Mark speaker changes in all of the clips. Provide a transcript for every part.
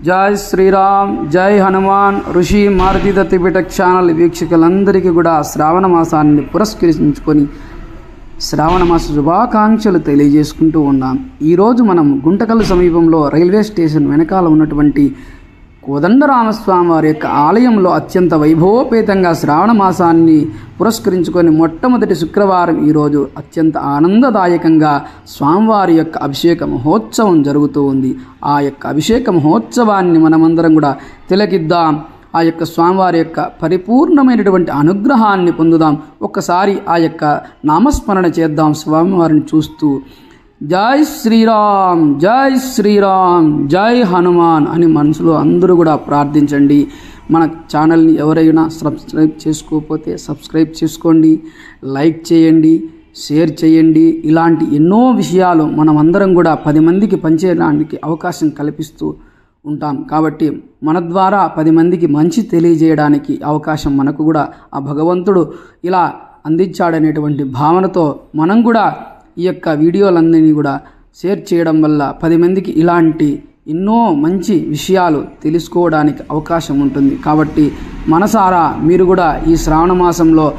Speaker 1: జై శ్రీరామ్, జై హనుమాన్. ఋషి మారుతి దత్తిపీఠ ఛానల్ వీక్షకులందరికీ కూడా శ్రావణ మాసాన్ని పురస్కరించుకొని శ్రావణ మాస శుభాకాంక్షలు తెలియజేసుకుంటూ ఉన్నాం. ఈరోజు మనం గుంటకల్ సమీపంలో రైల్వే స్టేషన్ వెనకాల ఉన్నటువంటి కోదండరామస్వామి వారి యొక్క ఆలయంలో అత్యంత వైభవోపేతంగా శ్రావణ మాసాన్ని పురస్కరించుకొని మొట్టమొదటి శుక్రవారం ఈరోజు అత్యంత ఆనందదాయకంగా స్వామివారి యొక్క అభిషేక మహోత్సవం జరుగుతూ ఉంది. ఆ యొక్క అభిషేక మహోత్సవాన్ని మనమందరం కూడా తిలకిద్దాం. ఆ యొక్క స్వామివారి యొక్క పరిపూర్ణమైనటువంటి అనుగ్రహాన్ని పొందుదాం. ఒక్కసారి ఆ యొక్క నామస్మరణ చేద్దాం స్వామివారిని చూస్తూ. జై శ్రీరామ్, జై శ్రీరామ్, జై హనుమాన్ అని మనసులో అందరూ కూడా ప్రార్థించండి. మన ఛానల్ని ఎవరైనా సబ్స్క్రైబ్ చేసుకోకపోతే సబ్స్క్రైబ్ చేసుకోండి, లైక్ చేయండి, షేర్ చేయండి. ఇలాంటి ఎన్నో విషయాలు మనమందరం కూడా 10 మందికి పంచేయడానికి అవకాశం కల్పిస్తూ ఉంటాం. కాబట్టి మన ద్వారా 10 మందికి మంచి తెలియజేయడానికి అవకాశం మనకు కూడా ఆ భగవంతుడు ఇలా అందించాడనేటువంటి భావనతో మనం కూడా ఈ యొక్క వీడియోలన్నీ కూడా షేర్ చేయడం వల్ల 10 మందికి ఇలాంటి ఎన్నో మంచి విషయాలు తెలుసుకోవడానికి అవకాశం ఉంటుంది. కాబట్టి మనసారా మీరు కూడా ఈ శ్రావణ మాసంలో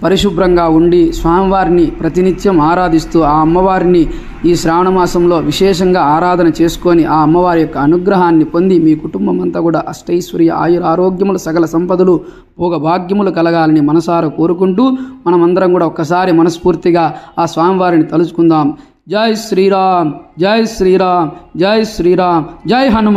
Speaker 1: పరిశుభ్రంగా ఉండి స్వామివారిని ప్రతినిత్యం ఆరాధిస్తూ ఆ అమ్మవారిని ఈ శ్రావణ మాసంలో విశేషంగా ఆరాధన చేసుకొని ఆ అమ్మవారి యొక్క అనుగ్రహాన్ని పొంది మీ కుటుంబం అంతా కూడా అష్టైశ్వర్య ఆయుర ఆరోగ్యములు సకల సంపదలు భోగభాగ్యములు కలగాలని మనసారా కోరుకుంటూ మనమందరం కూడా ఒక్కసారి మనస్ఫూర్తిగా ఆ స్వామివారిని తలుచుకుందాం. జై శ్రీరామ్, జై శ్రీరామ్, జై శ్రీరామ్, జై హనుమాన్.